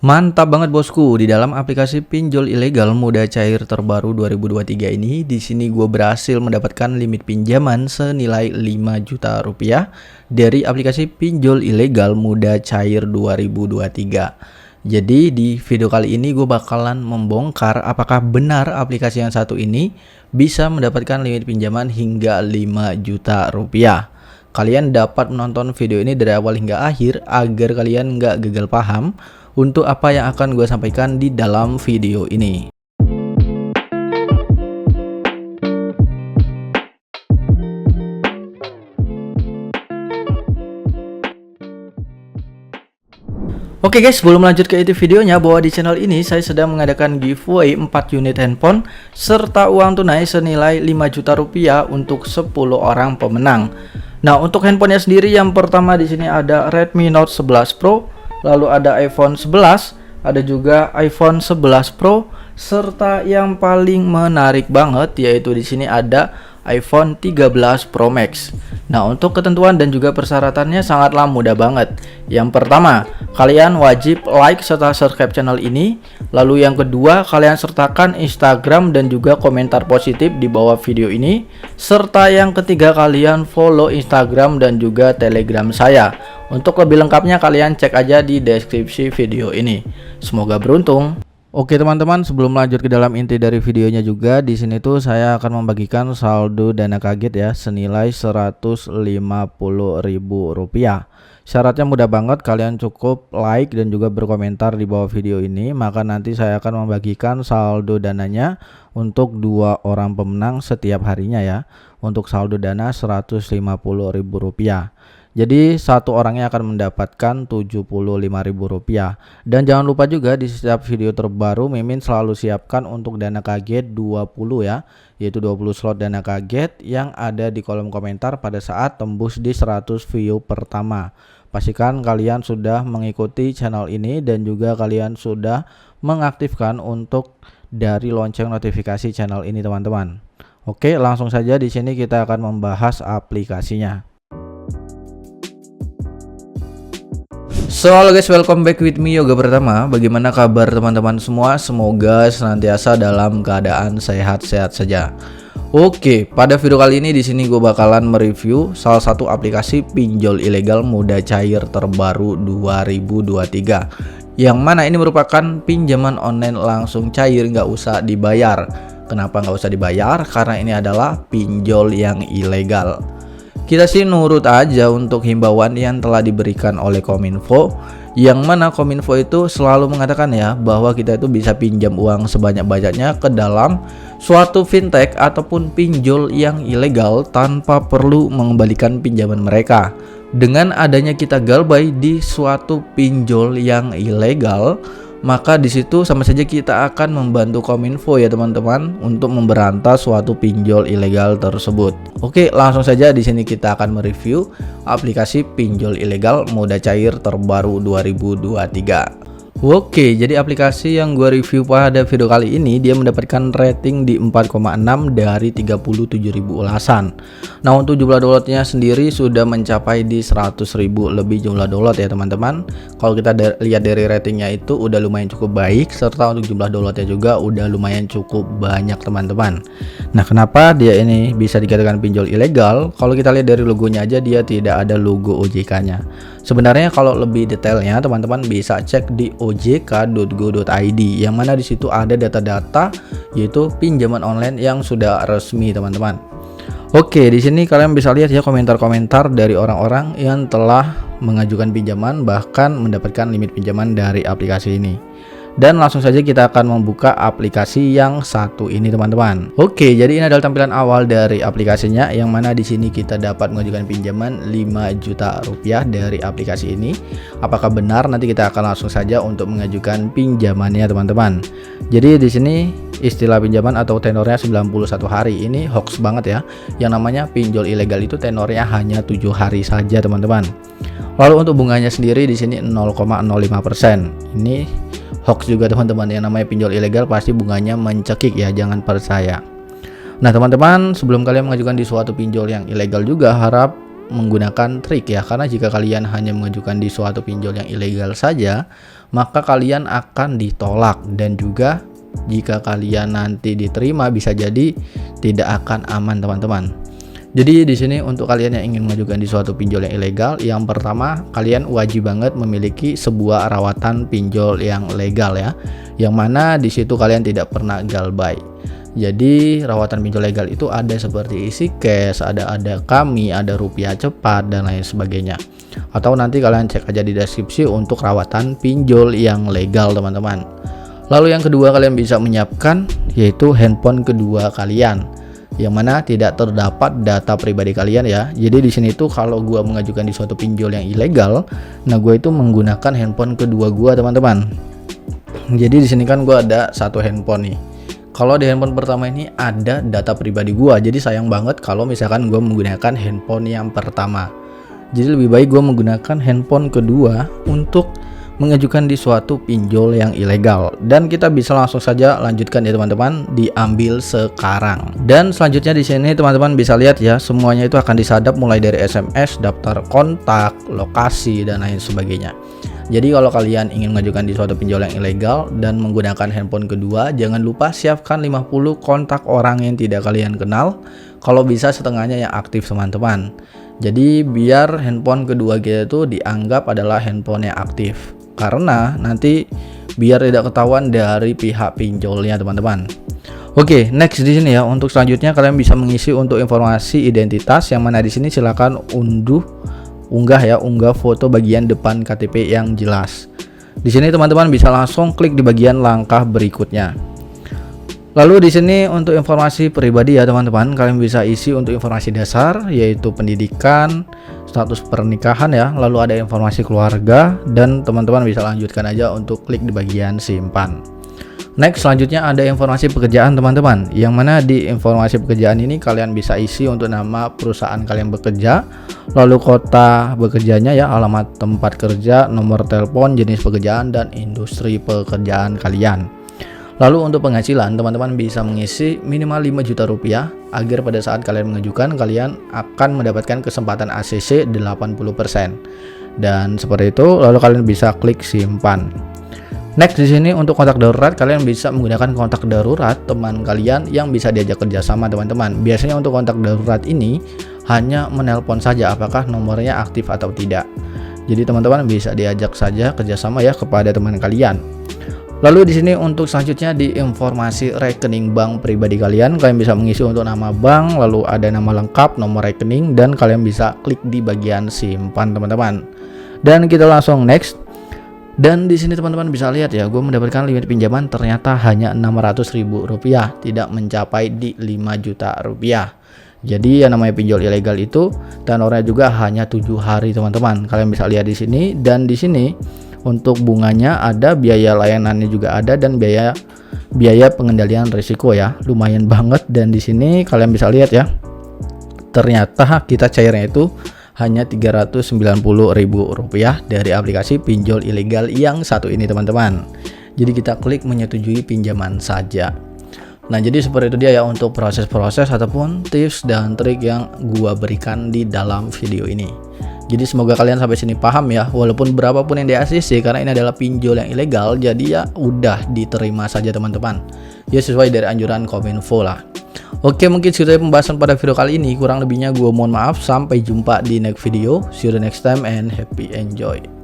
Mantap banget bosku, di dalam aplikasi pinjol ilegal mudah cair terbaru 2023 ini, di sini gue berhasil mendapatkan limit pinjaman senilai 5 juta rupiah dari aplikasi pinjol ilegal mudah cair 2023. Jadi di video kali ini gue bakalan membongkar apakah benar aplikasi yang satu ini bisa mendapatkan limit pinjaman hingga 5 juta rupiah. Kalian dapat menonton video ini dari awal hingga akhir agar kalian nggak gagal paham untuk apa yang akan gue sampaikan di dalam video ini. Oke guys, sebelum lanjut ke itu videonya, bahwa di channel ini saya sedang mengadakan giveaway 4 unit handphone serta uang tunai senilai 5 juta rupiah untuk 10 orang pemenang. Nah, untuk handphonenya sendiri yang pertama di sini ada Redmi Note 11 Pro, lalu ada iPhone 11, ada juga iPhone 11 Pro, serta yang paling menarik banget yaitu di sini ada iPhone 13 Pro Max. Nah, untuk ketentuan dan juga persyaratannya sangatlah mudah banget. Yang pertama, kalian wajib like serta subscribe channel ini. Lalu yang kedua, kalian sertakan Instagram dan juga komentar positif di bawah video ini. Serta yang ketiga, kalian follow Instagram dan juga Telegram saya. Untuk lebih lengkapnya kalian cek aja di deskripsi video ini. Semoga beruntung. Oke teman-teman, sebelum lanjut ke dalam inti dari videonya juga, di sini tuh saya akan membagikan saldo dana kaget ya senilai Rp150.000. Syaratnya mudah banget, kalian cukup like dan juga berkomentar di bawah video ini, maka nanti saya akan membagikan saldo dananya untuk 2 orang pemenang setiap harinya ya. Untuk saldo dana Rp150.000. Jadi satu orangnya akan mendapatkan Rp75.000. Dan jangan lupa juga di setiap video terbaru Mimin selalu siapkan untuk dana kaget 20 ya, yaitu 20 slot dana kaget yang ada di kolom komentar pada saat tembus di 100 view pertama. Pastikan kalian sudah mengikuti channel ini dan juga kalian sudah mengaktifkan untuk dari lonceng notifikasi channel ini teman-teman. Oke, langsung saja di sini kita akan membahas aplikasinya. So halo guys, welcome back with me Yoga Pertama. Bagaimana kabar teman-teman semua? Semoga senantiasa dalam keadaan sehat-sehat saja. Oke, pada video kali ini di sini gue bakalan mereview salah satu aplikasi pinjol ilegal mudah cair terbaru 2023. Yang mana ini merupakan pinjaman online langsung cair, nggak usah dibayar. Kenapa nggak usah dibayar? Karena ini adalah pinjol yang ilegal. Kita sih nurut aja untuk himbauan yang telah diberikan oleh Kominfo, yang mana Kominfo itu selalu mengatakan ya bahwa kita itu bisa pinjam uang sebanyak-banyaknya ke dalam suatu fintech ataupun pinjol yang ilegal tanpa perlu mengembalikan pinjaman mereka. Dengan adanya kita galbay di suatu pinjol yang ilegal, maka di situ sama saja kita akan membantu Kominfo ya teman-teman untuk memberantas suatu pinjol ilegal tersebut. Oke, langsung saja di sini kita akan mereview aplikasi pinjol ilegal mudah cair terbaru 2023. Oke, jadi aplikasi yang gue review pada video kali ini dia mendapatkan rating di 4,6 dari 37.000 ulasan. Nah, untuk jumlah downloadnya sendiri sudah mencapai di 100.000 lebih jumlah download ya teman-teman. Kalau kita lihat dari ratingnya itu udah lumayan cukup baik, serta untuk jumlah downloadnya juga udah lumayan cukup banyak teman-teman. Nah, kenapa dia ini bisa dikatakan pinjol ilegal? Kalau kita lihat dari logonya aja dia tidak ada logo OJK-nya. Sebenarnya kalau lebih detailnya teman-teman bisa cek di ojk.go.id yang mana di situ ada data-data yaitu pinjaman online yang sudah resmi teman-teman. Oke, di sini kalian bisa lihat ya komentar-komentar dari orang-orang yang telah mengajukan pinjaman bahkan mendapatkan limit pinjaman dari aplikasi ini. Dan langsung saja kita akan membuka aplikasi yang satu ini teman-teman. Oke, jadi ini adalah tampilan awal dari aplikasinya yang mana di sini kita dapat mengajukan pinjaman 5 juta rupiah dari aplikasi ini. Apakah benar? Nanti kita akan langsung saja untuk mengajukan pinjamannya teman-teman. Jadi di sini istilah pinjaman atau tenornya 91 hari ini hoax banget ya. Yang namanya pinjol ilegal itu tenornya hanya 7 hari saja teman-teman. Lalu untuk bunganya sendiri di sini 0,05%. Ini hoax juga teman-teman, yang namanya pinjol ilegal pasti bunganya mencekik ya, jangan percaya. Nah teman-teman, sebelum kalian mengajukan di suatu pinjol yang ilegal juga harap menggunakan trik ya, karena jika kalian hanya mengajukan di suatu pinjol yang ilegal saja, maka kalian akan ditolak, dan juga jika kalian nanti diterima bisa jadi tidak akan aman teman-teman. Jadi di sini untuk kalian yang ingin mengajukan di suatu pinjol yang ilegal, yang pertama kalian wajib banget memiliki sebuah rawatan pinjol yang legal ya, yang mana di situ kalian tidak pernah galbay. Jadi rawatan pinjol legal itu ada seperti isi cash, ada kami, ada rupiah cepat dan lain sebagainya. Atau nanti kalian cek aja di deskripsi untuk rawatan pinjol yang legal teman-teman. Lalu yang kedua kalian bisa menyiapkan yaitu handphone kedua kalian, yang mana tidak terdapat data pribadi kalian ya. Jadi di sini tuh kalau gua mengajukan di suatu pinjol yang ilegal, nah gua itu menggunakan handphone kedua gua teman-teman. Jadi di sini kan gua ada satu handphone nih. Kalau di handphone pertama ini ada data pribadi gua, jadi sayang banget kalau misalkan gua menggunakan handphone yang pertama. Jadi lebih baik gua menggunakan handphone kedua untuk mengajukan di suatu pinjol yang ilegal. Dan kita bisa langsung saja lanjutkan ya teman-teman, diambil sekarang. Dan selanjutnya di sini teman-teman bisa lihat ya, semuanya itu akan disadap mulai dari SMS, daftar kontak, lokasi dan lain sebagainya. Jadi kalau kalian ingin mengajukan di suatu pinjol yang ilegal dan menggunakan handphone kedua, jangan lupa siapkan 50 kontak orang yang tidak kalian kenal, kalau bisa setengahnya yang aktif teman-teman. Jadi biar handphone kedua kita itu dianggap adalah handphone yang aktif, karena nanti biar tidak ketahuan dari pihak pinjolnya teman-teman. Oke, next di sini ya, untuk selanjutnya kalian bisa mengisi untuk informasi identitas, yang mana di sini silakan unggah foto bagian depan KTP yang jelas. Di sini teman-teman bisa langsung klik di bagian langkah berikutnya. Lalu di sini untuk informasi pribadi ya teman-teman, kalian bisa isi untuk informasi dasar yaitu pendidikan, status pernikahan ya, lalu ada informasi keluarga, dan teman-teman bisa lanjutkan aja untuk klik di bagian simpan. Next selanjutnya ada informasi pekerjaan teman-teman, yang mana di informasi pekerjaan ini kalian bisa isi untuk nama perusahaan kalian bekerja, lalu kota bekerjanya ya, alamat tempat kerja, nomor telepon, jenis pekerjaan, dan industri pekerjaan kalian. Lalu untuk penghasilan teman-teman bisa mengisi minimal 5 juta rupiah agar pada saat kalian mengajukan kalian akan mendapatkan kesempatan ACC 80%. Dan seperti itu, lalu kalian bisa klik simpan. Next di sini untuk kontak darurat, kalian bisa menggunakan kontak darurat teman kalian yang bisa diajak kerjasama teman-teman. Biasanya untuk kontak darurat ini hanya menelpon saja apakah nomornya aktif atau tidak. Jadi teman-teman bisa diajak saja kerjasama ya kepada teman kalian. Lalu di sini untuk selanjutnya di informasi rekening bank pribadi kalian bisa mengisi untuk nama bank, lalu ada nama lengkap, nomor rekening, dan kalian bisa klik di bagian simpan teman-teman. Dan kita langsung next. Dan di sini teman-teman bisa lihat ya, gue mendapatkan limit pinjaman ternyata hanya Rp600.000, tidak mencapai di 5 juta rupiah. Jadi yang namanya pinjol ilegal itu tenornya juga hanya 7 hari teman-teman. Kalian bisa lihat di sini, dan di sini untuk bunganya ada, biaya layanannya juga ada, dan biaya pengendalian risiko ya, lumayan banget. Dan di sini kalian bisa lihat ya, ternyata kita cairnya itu hanya Rp390.000 dari aplikasi pinjol ilegal yang satu ini teman-teman. Jadi kita klik menyetujui pinjaman saja. Nah jadi seperti itu dia ya untuk proses-proses ataupun tips dan trik yang gua berikan di dalam video ini. Jadi semoga kalian sampai sini paham ya, walaupun berapapun yang di ACC, karena ini adalah pinjol yang ilegal, jadi ya udah diterima saja teman-teman. Ya sesuai dari anjuran Kominfo lah. Oke, mungkin segitu pembahasan pada video kali ini, kurang lebihnya gue mohon maaf. Sampai jumpa di next video. See you the next time and happy enjoy.